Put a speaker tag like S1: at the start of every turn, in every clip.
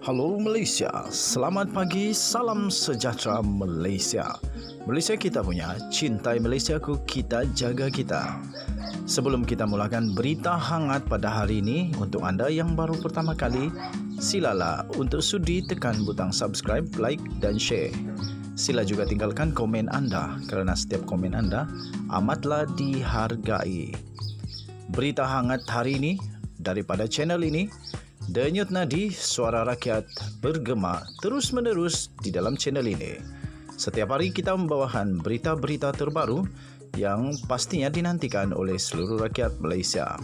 S1: Halo Malaysia, selamat pagi, salam sejahtera Malaysia. Malaysia kita punya, cintai Malaysiaku, kita jaga kita. Sebelum kita mulakan berita hangat pada hari ini, untuk anda yang baru pertama kali, silalah untuk sudi tekan butang subscribe, like dan share. Sila juga tinggalkan komen anda kerana setiap komen anda amatlah dihargai. Berita hangat hari ini daripada channel ini, Denyut nadi suara rakyat bergema terus-menerus di dalam channel ini. Setiap hari kita membawakan berita-berita terbaru yang pastinya dinantikan oleh seluruh rakyat Malaysia.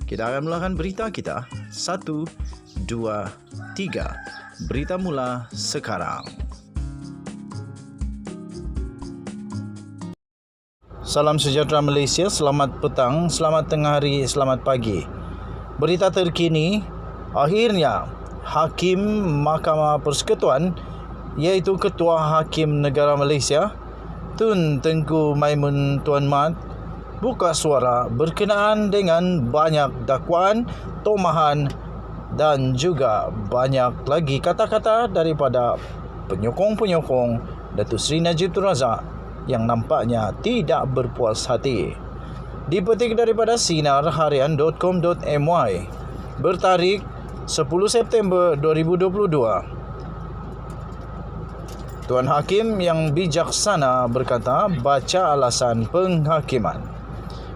S1: Kita akan mulakan berita kita. 1, 2, 3. Berita mula sekarang. Salam sejahtera Malaysia, selamat petang, selamat tengah hari, selamat pagi. Berita terkini, akhirnya, Hakim Mahkamah Persekutuan iaitu Ketua Hakim Negara Malaysia Tun Tengku Maimun Tuan Mat buka suara berkenaan dengan banyak dakwaan, tomahan dan juga banyak lagi kata-kata daripada penyokong-penyokong Datuk Seri Najib Tun Razak yang nampaknya tidak berpuas hati. Dipetik daripada sinarharian.com.my bertarikh 10 September 2022. Tuan Hakim yang bijaksana berkata, baca alasan penghakiman.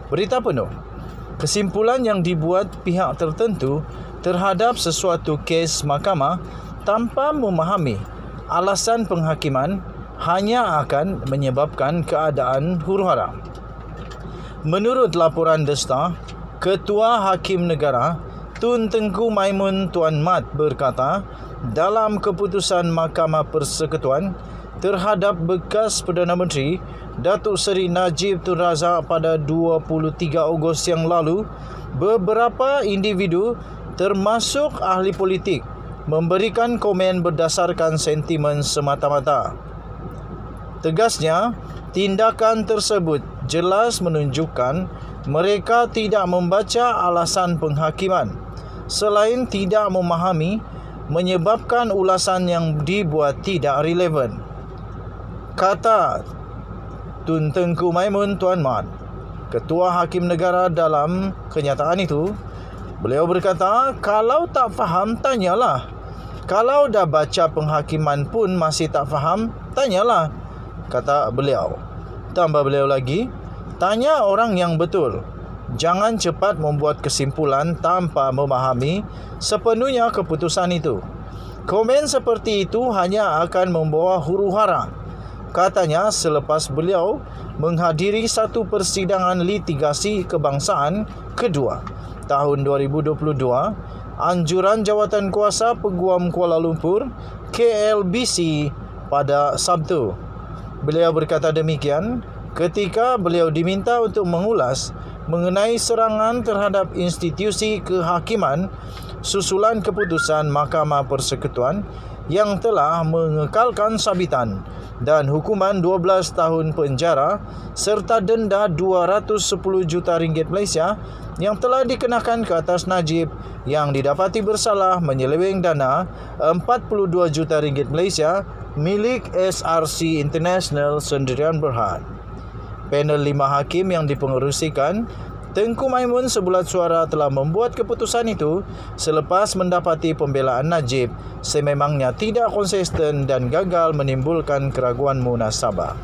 S1: Berita penuh. Kesimpulan yang dibuat pihak tertentu terhadap sesuatu kes mahkamah tanpa memahami alasan penghakiman hanya akan menyebabkan keadaan huru-hara. Menurut laporan The Star, Ketua Hakim Negara Tun Tengku Maimun Tuan Mat berkata dalam keputusan Mahkamah Persekutuan terhadap bekas Perdana Menteri Datuk Seri Najib Tun Razak pada 23 Ogos yang lalu, beberapa individu termasuk ahli politik memberikan komen berdasarkan sentimen semata-mata. Tegasnya, tindakan tersebut jelas menunjukkan mereka tidak membaca alasan penghakiman. Selain tidak memahami, menyebabkan ulasan yang dibuat tidak relevan. Kata Tun Tengku Maimun Tuan Mat, Ketua Hakim Negara dalam kenyataan itu, beliau berkata, kalau tak faham, tanyalah. Kalau dah baca penghakiman pun masih tak faham, tanyalah, kata beliau. Tambah beliau lagi, tanya orang yang betul. Jangan cepat membuat kesimpulan tanpa memahami sepenuhnya keputusan itu. Komen seperti itu hanya akan membawa huru-hara. Katanya selepas beliau menghadiri satu persidangan litigasi kebangsaan kedua tahun 2022, anjuran Jawatankuasa Peguam Kuala Lumpur KLBC pada Sabtu. Beliau berkata demikian ketika beliau diminta untuk mengulas mengenai serangan terhadap institusi kehakiman susulan keputusan Mahkamah Persekutuan yang telah mengekalkan sabitan dan hukuman 12 tahun penjara serta denda 210 juta ringgit Malaysia yang telah dikenakan ke atas Najib yang didapati bersalah menyeleweng dana 42 juta ringgit Malaysia milik SRC International Sendirian Berhad. Panel 5 hakim yang dipengerusikan Tengku Maimun sebulat suara telah membuat keputusan itu selepas mendapati pembelaan Najib sememangnya tidak konsisten dan gagal menimbulkan keraguan munasabah.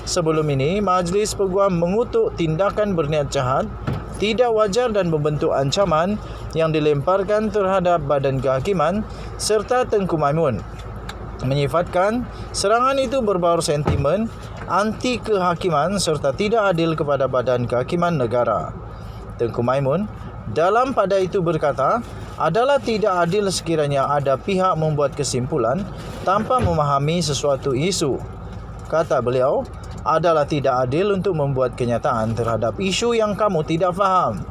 S1: Sebelum ini, Majlis Peguam mengutuk tindakan berniat jahat, tidak wajar dan membentuk ancaman yang dilemparkan terhadap badan kehakiman serta Tengku Maimun. Menyifatkan serangan itu berbaur sentimen anti kehakiman serta tidak adil kepada badan kehakiman negara. Tengku Maimun dalam pada itu berkata, adalah tidak adil sekiranya ada pihak membuat kesimpulan tanpa memahami sesuatu isu. Kata beliau, adalah tidak adil untuk membuat kenyataan terhadap isu yang kamu tidak faham.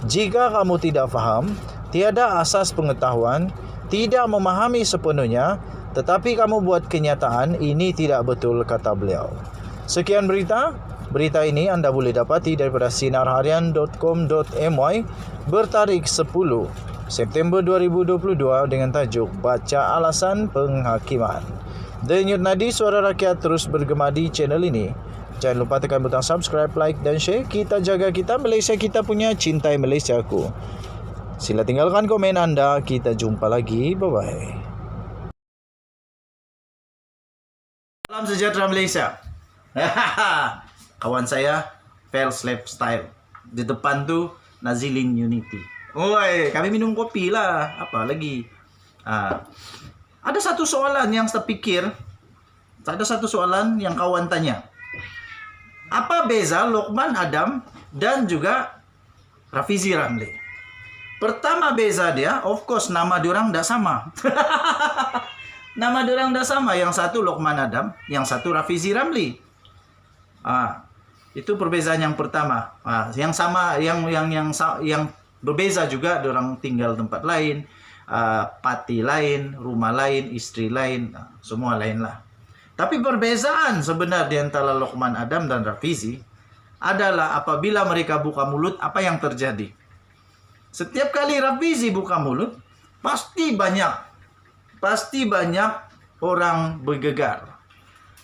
S1: Jika kamu tidak faham, tiada asas pengetahuan, tidak memahami sepenuhnya, tetapi kamu buat kenyataan, ini tidak betul, kata beliau. Sekian berita. Berita ini anda boleh dapati daripada sinarharian.com.my bertarikh 10 September 2022 dengan tajuk Baca Alasan Penghakiman. Denyut nadi suara rakyat terus bergema di channel ini. Jangan lupa tekan butang subscribe, like dan share. Kita jaga kita Malaysia, kita punya, cintai Malaysiaku. Sila tinggalkan komen anda. Kita jumpa lagi. Bye-bye. Salam sejahtera Malaysia. Kawan saya Fels Lifestyle. Di depan tu Nazilin Unity. Oi, kami minum kopi lah. Apa lagi? Ada satu soalan yang saya pikir. Ada satu soalan yang kawan tanya. Apa beza Lokman Adam dan juga Rafizi Ramli? Pertama beza dia, of course nama diorang tidak sama. Nama diorang tidak sama. Yang satu Lokman Adam, yang satu Rafizi Ramli. Itu perbezaan yang pertama. Yang sama, yang berbeza juga, diorang tinggal tempat lain, pati lain, rumah lain, istri lain, semua lain lah. Tapi perbezaan sebenarnya antara Lokman Adam dan Rafizi adalah apabila mereka buka mulut, apa yang terjadi? Setiap kali Rafizi buka mulut, pasti banyak orang bergegar.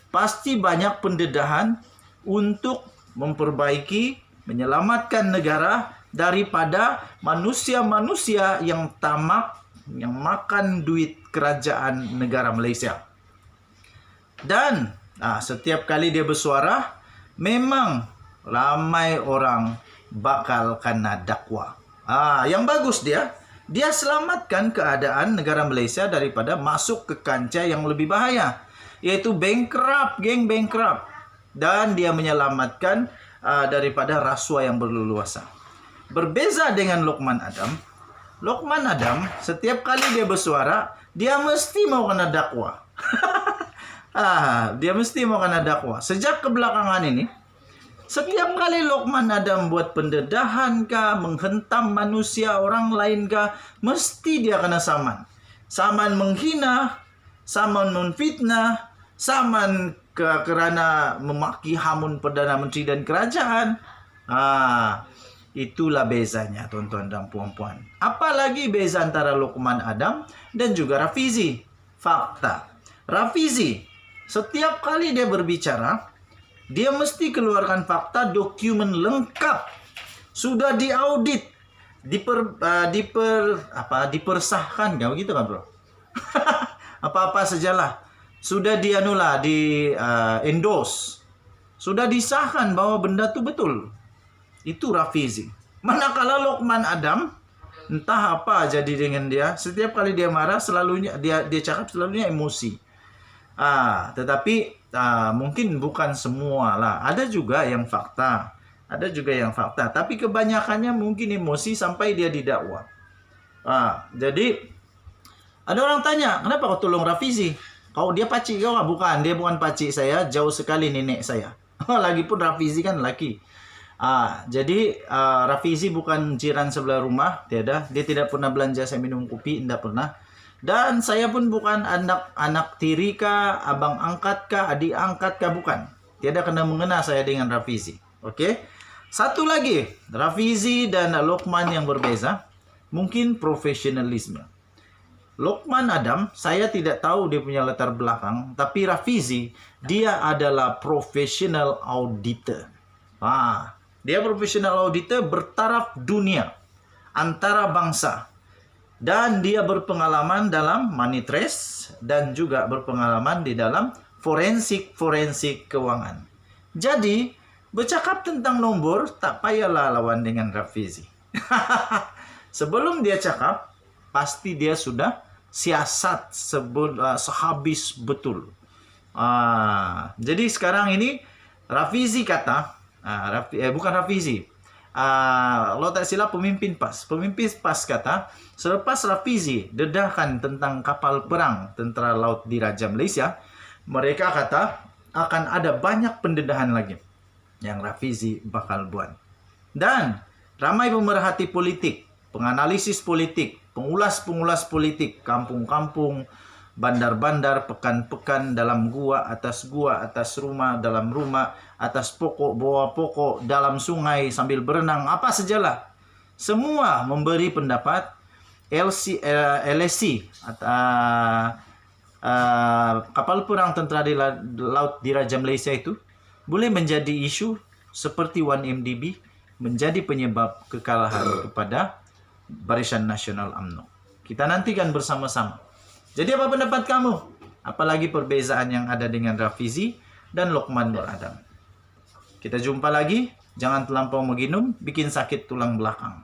S1: Pasti banyak pendedahan untuk memperbaiki, menyelamatkan negara daripada manusia-manusia yang tamak, yang makan duit kerajaan negara Malaysia. Dan setiap kali dia bersuara, memang ramai orang bakal kena dakwa. Yang bagus dia selamatkan keadaan negara Malaysia daripada masuk ke kancah yang lebih bahaya, yaitu bankrupt, geng bankrupt. Dan dia menyelamatkan daripada rasuah yang berleluasa. Berbeza dengan Lokman Adam. Lokman Adam, setiap kali dia bersuara, dia mesti mau kena dakwa. Dia mesti mau kena dakwa. Sejak kebelakangan ini, setiap kali Lokman Adam buat pendedahan kah, menghentam manusia orang lain kah, mesti dia kena saman. Saman menghina, saman memfitnah, saman kerana memaki hamun Perdana Menteri dan kerajaan. Itulah bezanya tuan-tuan dan puan-puan. Apalagi beza antara Lokman Adam dan juga Rafizi. Fakta. Rafizi, setiap kali dia berbicara, dia mesti keluarkan fakta, dokumen lengkap. Sudah diaudit, dipersahkan, kan begitu kan bro? Apa-apa sajalah. Sudah di endorse. Sudah disahkan bahwa benda itu betul. Itu Rafizi. Manakala Lokman Adam, entah apa jadi dengan dia, setiap kali dia marah selalunya dia cakap selalunya emosi. Tetapi mungkin bukan semua lah. Ada juga yang fakta. Tapi kebanyakannya mungkin emosi sampai dia didakwa. Jadi ada orang tanya, kenapa kau tolong Rafizi? Dia pacik kau? Bukan, dia bukan pacik saya. Jauh sekali nenek saya. Lagipun Rafizi kan laki. Jadi Rafizi bukan jiran sebelah rumah. Dia tidak pernah belanja saya minum kopi. Tidak pernah. Dan saya pun bukan anak tiri kah, abang angkat kah, adik angkat kah, bukan. Tiada kena mengena saya dengan Rafizi. Oke. Satu lagi, Rafizi dan Lokman yang berbeza, mungkin profesionalisme. Lokman Adam, saya tidak tahu dia punya latar belakang, tapi Rafizi, dia adalah professional auditor. Dia professional auditor bertaraf dunia, antara bangsa. Dan dia berpengalaman dalam money trace dan juga berpengalaman di dalam forensik keuangan. Jadi, bercakap tentang nombor, tak payahlah lawan dengan Rafizi. Sebelum dia cakap, pasti dia sudah siasat sehabis betul. Jadi sekarang ini Rafizi kata, bukan Rafizi, kalau tak silap pemimpin PAS kata, selepas Rafizi dedahkan tentang kapal perang tentera laut Diraja Malaysia, mereka kata akan ada banyak pendedahan lagi yang Rafizi bakal buat. Dan ramai pemerhati politik, penganalisis politik, pengulas politik, kampung-kampung, bandar-bandar, pekan-pekan, dalam gua, atas rumah, dalam rumah, atas pokok, bawah pokok, dalam sungai, sambil berenang, apa sajalah. Semua memberi pendapat LSC atau kapal perang tentera di laut Diraja Malaysia itu boleh menjadi isu seperti 1MDB menjadi penyebab kekalahan kepada Barisan Nasional UMNO. Kita nantikan bersama-sama. Jadi apa pendapat kamu? Apalagi perbezaan yang ada dengan Rafizi dan Lokman Nur Adam. Kita jumpa lagi. Jangan terlampau menginum, bikin sakit tulang belakang.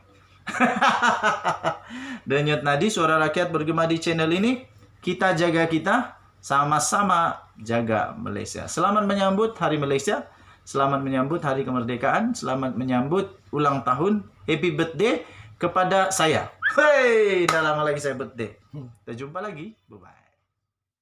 S1: Denyut nadi suara rakyat bergema di channel ini. Kita jaga kita, sama-sama jaga Malaysia. Selamat menyambut Hari Malaysia, selamat menyambut Hari Kemerdekaan, selamat menyambut ulang tahun, happy birthday kepada saya. Hey, dah lama lagi saya birthday. Kita jumpa lagi, bye-bye.